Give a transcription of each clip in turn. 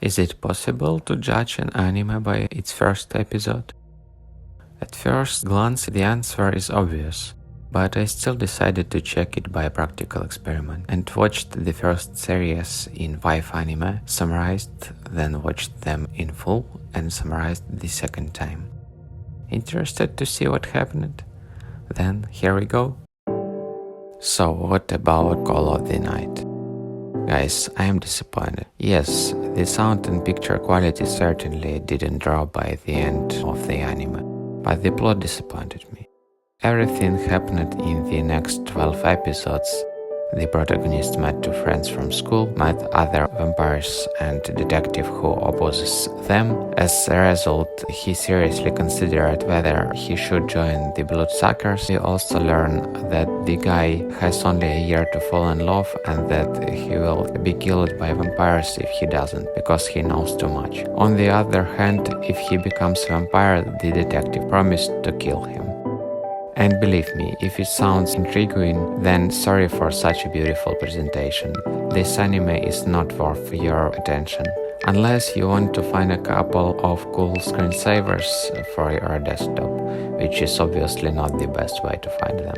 Is it possible to judge an anime by its first episode? At first glance, the answer is obvious, but I still decided to check it by a practical experiment and watched the first series in 5 anime, summarized, then watched them in full and summarized the second time. Interested to see what happened? Then here we go. So what about Call of the Night? Guys, I am disappointed. Yes, the sound and picture quality certainly didn't drop by the end of the anime, but the plot disappointed me. Everything happened in the next 12 episodes. The protagonist met 2 friends from school, met other vampires and a detective who opposes them. As a result, he seriously considered whether he should join the Bloodsuckers. We also learn that the guy has only a year to fall in love and that he will be killed by vampires if he doesn't, because he knows too much. On the other hand, if he becomes a vampire, the detective promised to kill him. And believe me, if it sounds intriguing, then sorry for such a beautiful presentation. This anime is not worth your attention. Unless you want to find a couple of cool screensavers for your desktop, which is obviously not the best way to find them.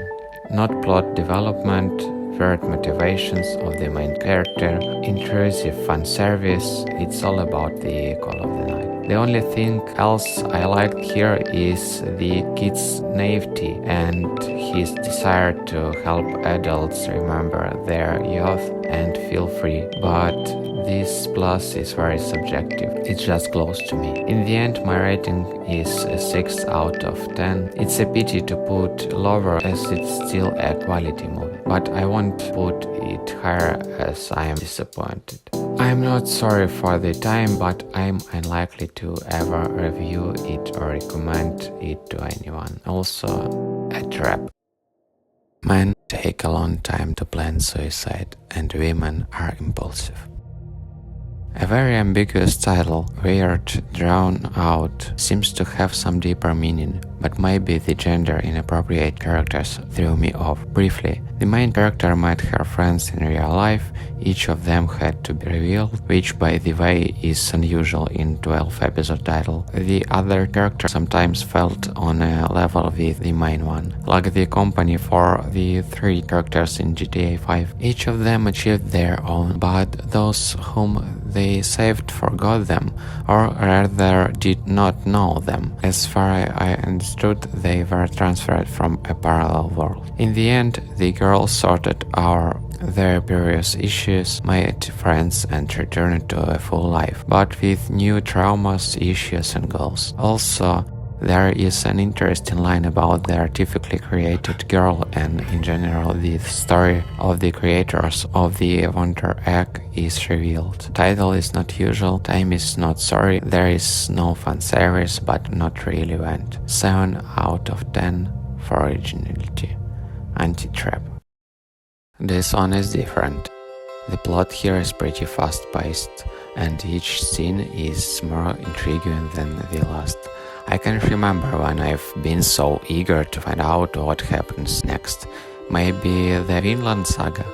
Not plot development, weird motivations of the main character, intrusive fan service, it's all about the Call of the Night. The only thing else I liked here is the kid's naivety and his desire to help adults remember their youth and feel free, but this plus is very subjective. It's just close to me. In the end, my rating is a 6 out of 10. It's a pity to put lower as it's still a quality movie, but I won't put it higher as I am disappointed. I'm not sorry for the time, but I'm unlikely to ever review it or recommend it to anyone. Also, a trap. Men take a long time to plan suicide, and women are impulsive. A very ambiguous title, weird, drawn out, seems to have some deeper meaning, but maybe the gender inappropriate characters threw me off. Briefly, the main character met her friends in real life, each of them had to be revealed, which by the way is unusual in 12-episode title. The other character sometimes felt on a level with the main one, like the company for the 3 characters in GTA 5. Each of them achieved their own, but those whom they saved forgot them, or rather did not know them. As far as I understood, they were transferred from a parallel world. In the end, the girls sorted out their previous issues, made friends and returned to a full life, but with new traumas, issues and goals. Also, there is an interesting line about the artificially created girl, and in general the story of the creators of the Wonder Egg is revealed. Title is not usual, time is not sorry, there is no fan service, but not really went. 7 out of 10 for originality. Anti-trap. This one is different. The plot here is pretty fast-paced, and each scene is more intriguing than the last. I can't remember when I've been so eager to find out what happens next. Maybe the Vinland Saga?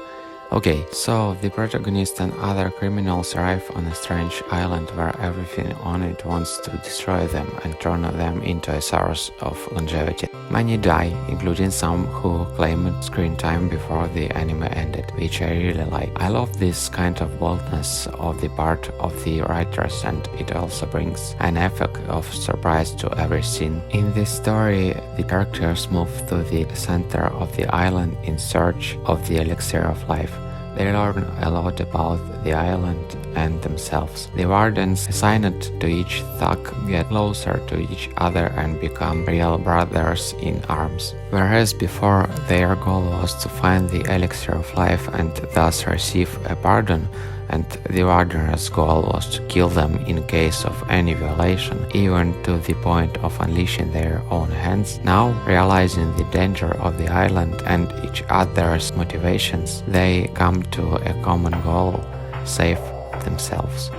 Okay, so the protagonist and other criminals arrive on a strange island where everything on it wants to destroy them and turn them into a source of longevity. Many die, including some who claimed screen time before the anime ended, which I really like. I love this kind of boldness of the part of the writers, and it also brings an effect of surprise to every scene. In this story, the characters move to the center of the island in search of the elixir of life. They learn a lot about the island and themselves. The wardens assigned to each thug get closer to each other and become real brothers in arms. Whereas before their goal was to find the elixir of life and thus receive a pardon, and the warden's goal was to kill them in case of any violation, even to the point of unleashing their own hands. Now, realizing the danger of the island and each other's motivations, they come to a common goal: save themselves.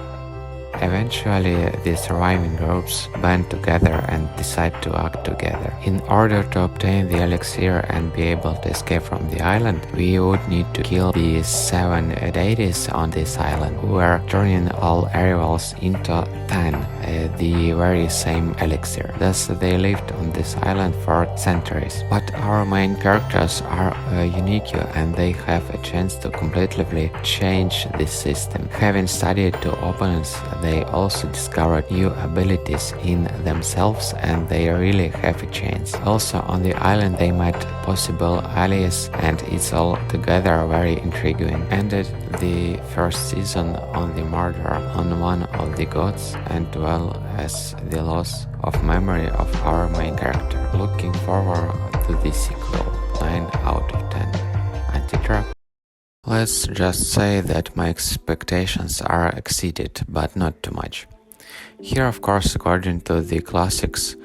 Eventually, the surviving groups band together and decide to act together. In order to obtain the elixir and be able to escape from the island, we would need to kill the 7 deities on this island, who are turning all rivals into 10, the very same elixir. Thus, they lived on this island for centuries. But our main characters are unique and they have a chance to completely change this system. Having studied two opponents, they also discovered new abilities in themselves and they really have a chance. Also on the island they met possible allies and it's all together very intriguing. Ended the first season on the murder on one of the gods and well as the loss of memory of our main character. Looking forward to the sequel. 9 out of 10. Anti-trap. Let's just say that my expectations are exceeded, but not too much. Here, of course, according to the classics,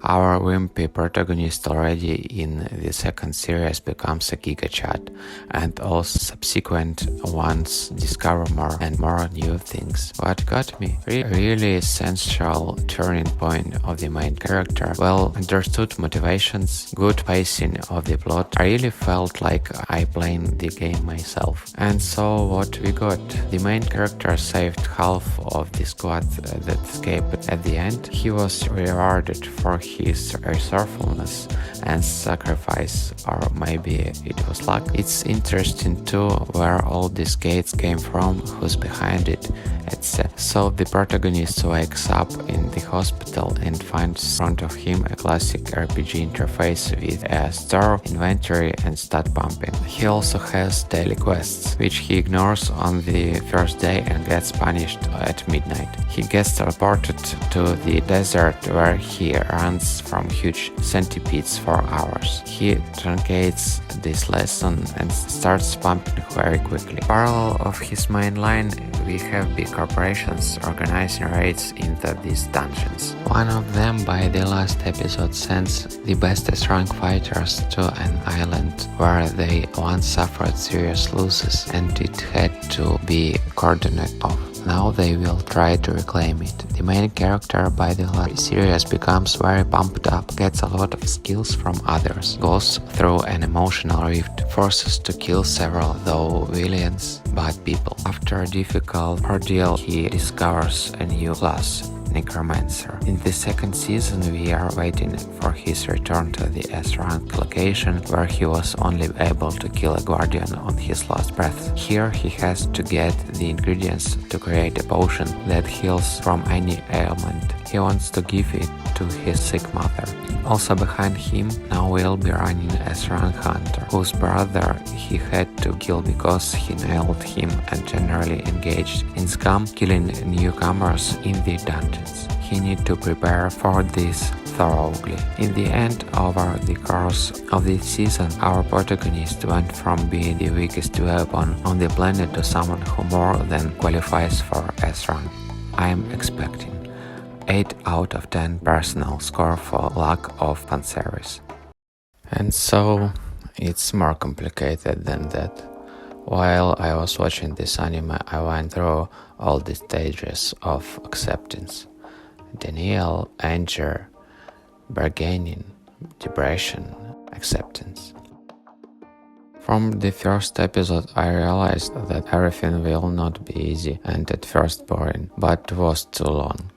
our wimpy protagonist already in the second series becomes a Giga Chad, and all subsequent ones discover more and more new things. What got me? Really essential turning point of the main character, well understood motivations, good pacing of the plot. I really felt like I played the game myself. And so what we got? The main character saved half of the squad that escaped at the end. He was rewarded for his resourcefulness and sacrifice, or maybe it was luck. It's interesting too where all these gates came from, who's behind it, etc. So the protagonist wakes up in the hospital and finds in front of him a classic RPG interface with a store, inventory and stat pumping. He also has daily quests, which he ignores on the first day and gets punished at midnight. He gets teleported to the desert where he runs from huge centipedes for hours. He truncates this lesson and starts pumping very quickly. Parallel of his main line, we have big corporations organizing raids into these dungeons. One of them by the last episode sends the bestest rank fighters to an island where they once suffered serious losses and it had to be coordinated off. Now they will try to reclaim it. The main character by the last series becomes very pumped up, gets a lot of skills from others, goes through an emotional rift, forces to kill several, though villains, bad people. After a difficult ordeal, he discovers a new class, Necromancer. In the second season we are waiting for his return to the S-rank location where he was only able to kill a guardian on his last breath. Here he has to get the ingredients to create a potion that heals from any ailment. He wants to give it to his sick mother. Also behind him now will be running S-rank hunter, whose brother he had to kill because he nailed him and generally engaged in scam, killing newcomers in the dungeons. He need to prepare for this thoroughly. In the end, over the course of this season, our protagonist went from being the weakest weapon on the planet to someone who more than qualifies for S-rank. I am expecting 8 out of 10 personal score for lack of fanservice. And so, it's more complicated than that. While I was watching this anime, I went through all the stages of acceptance. Denial, anger, bargaining, depression, acceptance. From the first episode I realized that everything will not be easy and at first boring, but was too long.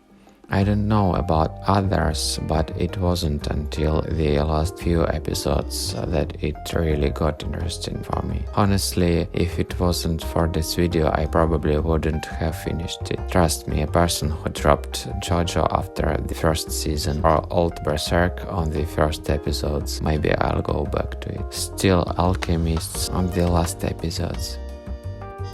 I don't know about others, but it wasn't until the last few episodes that it really got interesting for me. Honestly, if it wasn't for this video, I probably wouldn't have finished it. Trust me, a person who dropped JoJo after the first season or Old Berserk on the first episodes, maybe I'll go back to it. Still Alchemists on the last episodes.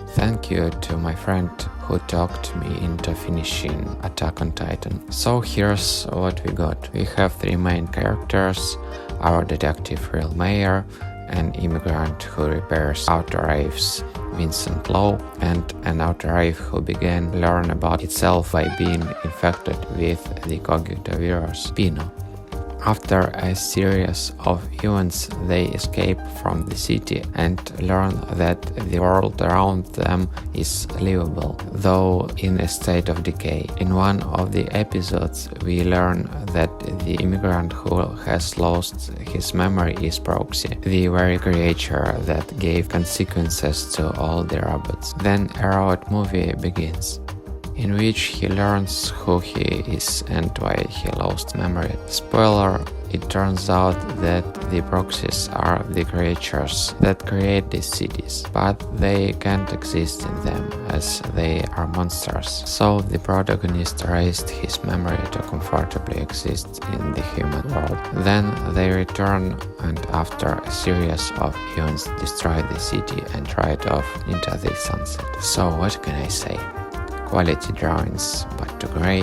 Thank you to my friend who talked me into finishing Attack on Titan. So here's what we got. We have 3 main characters, our detective Real Mayor, an immigrant who repairs outer raves, Vincent Lowe, and an outer rave who began learn about itself by being infected with the cogito virus, Pino. After a series of events, they escape from the city and learn that the world around them is livable, though in a state of decay. In one of the episodes, we learn that the immigrant who has lost his memory is Proxy, the very creature that gave consequences to all the robots. Then a road movie begins, in which he learns who he is and why he lost memory. Spoiler, it turns out that the proxies are the creatures that create these cities, but they can't exist in them as they are monsters. So the protagonist raised his memory to comfortably exist in the human world. Then they return and after a series of events destroy the city and ride off into the sunset. So what can I say? Quality drawings, but too grey,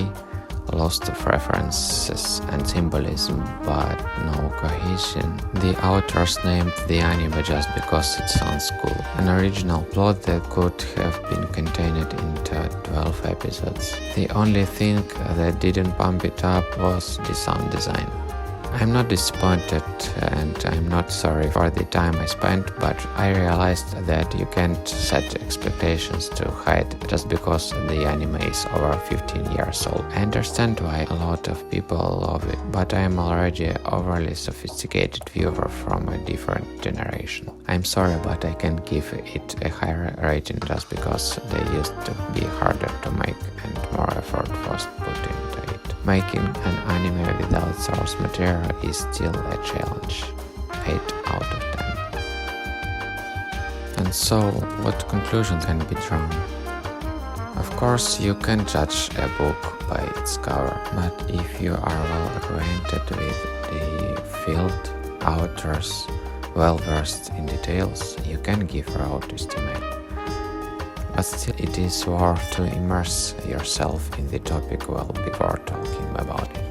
lost of references and symbolism, but no cohesion. The authors named the anime just because it sounds cool. An original plot that could have been contained into 12 episodes. The only thing that didn't pump it up was the sound design. I'm not disappointed and I'm not sorry for the time I spent, but I realized that you can't set expectations too high just because the anime is over 15 years old. I understand why a lot of people love it, but I am already an overly sophisticated viewer from a different generation. I'm sorry, but I can't give it a higher rating just because they used to be harder to make and more effort was put into it. Making an anime without source material is still a challenge. 8 out of 10. And so, what conclusions can be drawn? Of course, you can judge a book by its cover, but if you are well acquainted with the field, authors, well versed in details, you can give a rough estimate. But still, it is worth to immerse yourself in the topic well before talking about it.